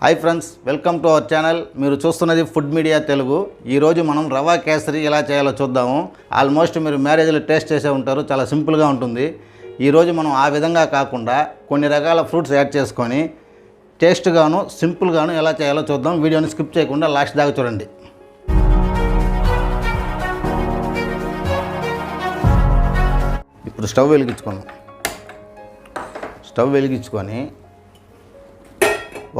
Hi friends, welcome to our channel. మీరు చూస్తున్నది food media Telugu. ఈరోజు మనం రవా కేసరి ఎలా చేయాలో చూద్దాము. ఆల్మోస్ట్ మీరు మ్యారేజ్లో టేస్ట్ చేసే ఉంటారు, చాలా సింపుల్గా ఉంటుంది. ఈరోజు మనం ఆ విధంగా కాకుండా కొన్ని రకాల ఫ్రూట్స్ యాడ్ చేసుకొని టేస్ట్గాను సింపుల్గాను ఎలా చేయాలో చూద్దాం. వీడియోని స్కిప్ చేయకుండా లాస్ట్ దాకా చూడండి. ఇప్పుడు స్టవ్ వెలిగించుకొని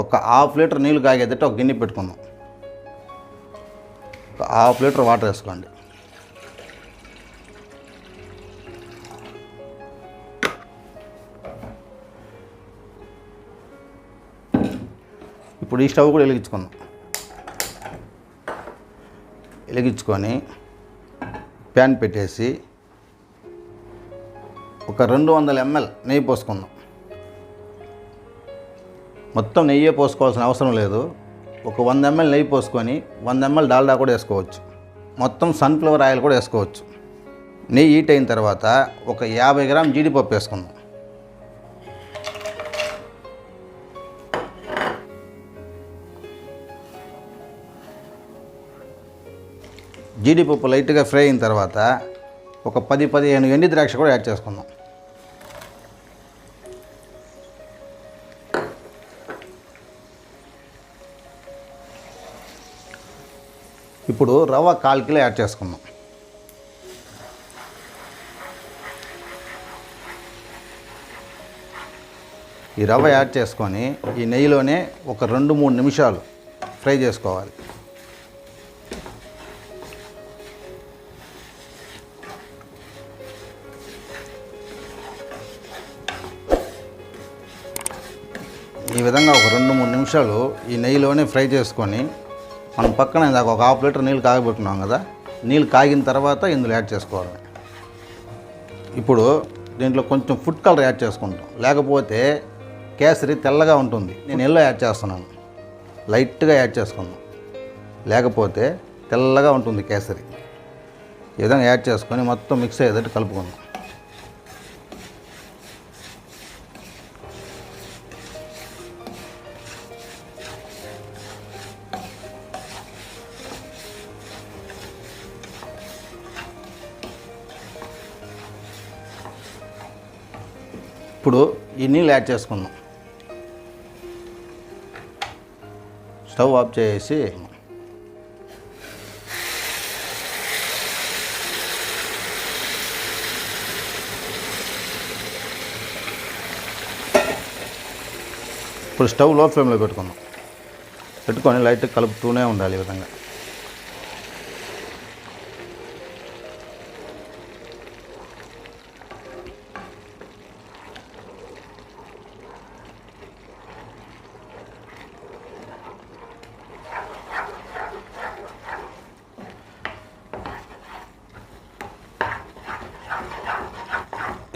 ఒక హాఫ్ లీటర్ నీళ్ళు కాగేదట్టు ఒక గిన్నె పెట్టుకుందాం. ఒక హాఫ్ లీటర్ వాటర్ వేసుకోండి. ఇప్పుడు ఈ స్టవ్ కూడా వెలిగించుకొని ప్యాన్ పెట్టేసి ఒక 200 ml నెయ్యి పోసుకుందాం. మొత్తం నెయ్యే పోసుకోవాల్సిన అవసరం లేదు. ఒక 100 ml నెయ్యి పోసుకొని 100 ml డాల్డా కూడా వేసుకోవచ్చు. మొత్తం సన్ఫ్లవర్ ఆయిల్ కూడా వేసుకోవచ్చు. నెయ్యి హీట్ అయిన తర్వాత ఒక 50 గ్రామ్ జీడిపప్పు వేసుకుందాం. జీడిపప్పు లైట్గా ఫ్రై అయిన తర్వాత ఒక 10-15 ఎండి ద్రాక్ష కూడా యాడ్ చేసుకుందాం. ఇప్పుడు రవ్వ 1/4 కిలో యాడ్ చేసుకుందాం. ఈ రవ్వ యాడ్ చేసుకొని ఈ నెయ్యిలోనే ఒక 2-3 నిమిషాలు ఫ్రై చేసుకోవాలి. ఈ విధంగా ఒక 2-3 నిమిషాలు ఈ నెయ్యిలోనే ఫ్రై చేసుకొని మనం పక్కన ఇందాక ఒక హాఫ్ లీటర్ నీళ్ళు కాగబెట్టుకున్నాం కదా, నీళ్ళు కాగిన తర్వాత ఇందులో యాడ్ చేసుకోవాలి. ఇప్పుడు దీంట్లో కొంచెం ఫుడ్ కలర్ యాడ్ చేసుకుంటాం, లేకపోతే కేసరి తెల్లగా ఉంటుంది. నేను ఎల్లో యాడ్ చేస్తున్నాను, లైట్గా యాడ్ చేసుకుందాం, లేకపోతే తెల్లగా ఉంటుంది కేసరి. ఈ విధంగా యాడ్ చేసుకొని మొత్తం మిక్స్ అయ్యేటట్టు కలుపుకుందాం. ఇప్పుడు ఈ నీళ్ళు యాడ్ చేసుకుందాం. స్టవ్ ఆఫ్ చేసి ఇప్పుడు స్టవ్ లో ఫ్లేమ్లో పెట్టుకొని లైట్గా కలుపుతూనే ఉండాలి.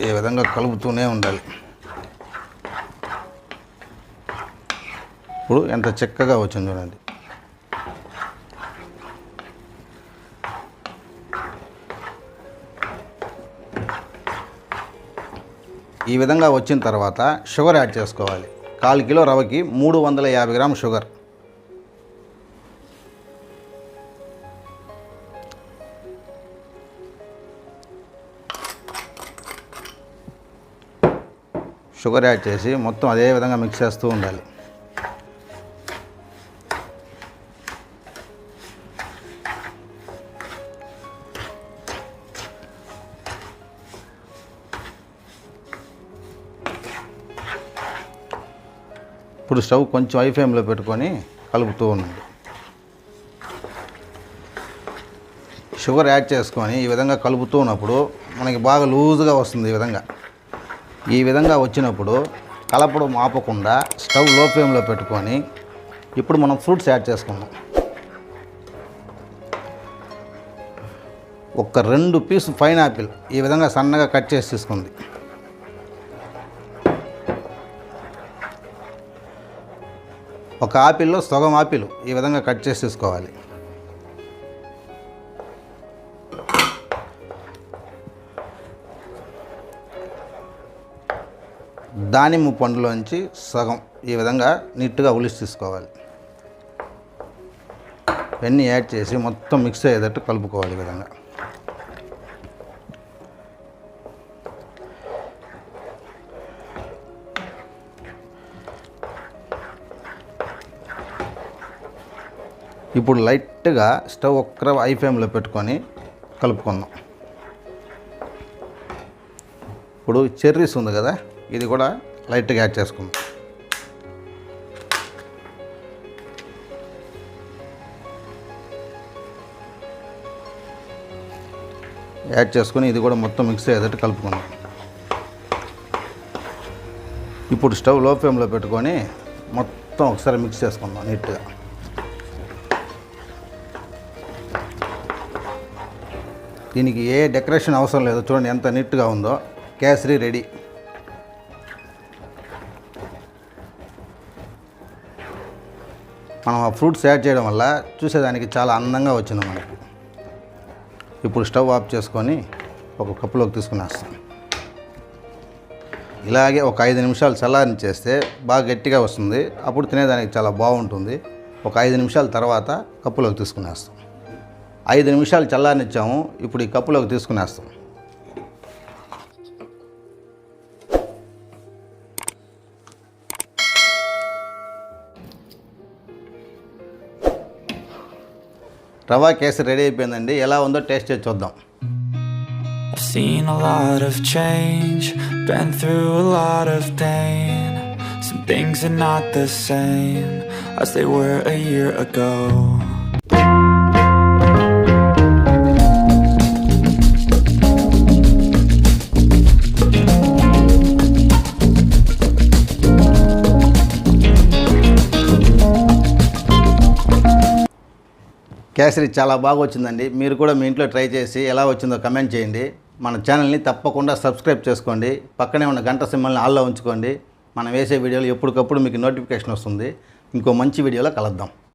ఈ విధంగా కలుపుతూనే ఉండాలి. ఇప్పుడు ఎంత చక్కగా వచ్చింది చూడండి. ఈ విధంగా వచ్చిన తర్వాత షుగర్ యాడ్ చేసుకోవాలి. 1/4 కిలో రవ్వకి 350 గ్రామ్ షుగర్. షుగర్ యాడ్ చేసి మొత్తం అదే విధంగా మిక్స్ చేస్తూ ఉండాలి. ఇప్పుడు స్టవ్ కొంచెం హై ఫ్లేమ్లో పెట్టుకొని కలుపుతూ ఉండండి. షుగర్ యాడ్ చేసుకొని ఈ విధంగా కలుపుతూ ఉన్నప్పుడు మనకి బాగా లూజ్గా వస్తుంది. ఈ విధంగా వచ్చినప్పుడు కలపడం ఆపకుండా స్టవ్ లో ఫ్లేమ్లో పెట్టుకొని ఇప్పుడు మనం ఫ్రూట్స్ యాడ్ చేసుకుందాం. ఒక 2 పీసు పైన్ యాపిల్ ఈ విధంగా సన్నగా కట్ చేసి తీసుకుంది. ఒక ఆపిల్లో సగం ఆపిల్ ఈ విధంగా కట్ చేసి తీసుకోవాలి. దానిమ్మ పండులోంచి సగం ఈ విధంగా నీట్గా ఉలిసి తీసుకోవాలి. ఇవన్నీ యాడ్ చేసి మొత్తం మిక్స్ అయ్యేటట్టు కలుపుకోవాలి ఈ విధంగా. ఇప్పుడు లైట్గా స్టవ్ ఒక్కర హై ఫ్లేమ్లో పెట్టుకొని కలుపుకుందాం. ఇప్పుడు చెర్రీస్ ఉంది కదా, ఇది కూడా లైట్గా యాడ్ చేసుకుందాం. యాడ్ చేసుకొని ఇది కూడా మొత్తం మిక్స్ అయ్యేటట్టు కలుపుకుందాం. ఇప్పుడు స్టవ్ లో ఫ్లేమ్లో పెట్టుకొని మొత్తం ఒకసారి మిక్స్ చేసుకుందాం నీట్గా. దీనికి ఏ డెకరేషన్ అవసరం లేదు. చూడండి ఎంత నీట్గా ఉందో. కేసరి రెడీ. మనం ఆ ఫ్రూట్స్ యాడ్ చేయడం వల్ల చూసేదానికి చాలా అందంగా వచ్చింది మనకి. ఇప్పుడు స్టవ్ ఆఫ్ చేసుకొని ఒక కప్పులోకి తీసుకునేస్తాం. ఇలాగే ఒక 5 నిమిషాలు చల్లారించేస్తే బాగా గట్టిగా వస్తుంది. అప్పుడు తినేదానికి చాలా బాగుంటుంది. ఒక 5 నిమిషాల తర్వాత కప్పులోకి తీసుకునేస్తాం. 5 నిమిషాలు చల్లారనిచ్చాము. ఇప్పుడు ఈ కప్పులోకి తీసుకునేస్తాం. రవా కేసరి రెడీ అయిపోయిందండి. ఎలా ఉందో టేస్ట్ చేసి చూద్దాం. I've seen a lot of change, been through a lot of pain. Some things are not the same as they were a year ago. Kesari చాలా బాగా వచ్చిందండి. మీరు కూడా మీ ఇంట్లో ట్రై చేసి ఎలా వచ్చిందో కమెంట్ చేయండి. మన ఛానల్ని తప్పకుండా సబ్స్క్రైబ్ చేసుకోండి. పక్కనే ఉన్న గంట సింబల్ని ఆల్లో ఉంచుకోండి. మనం వేసే వీడియోలు ఎప్పటికప్పుడు మీకు నోటిఫికేషన్ వస్తుంది. ఇంకో మంచి వీడియోలో కలుద్దాం.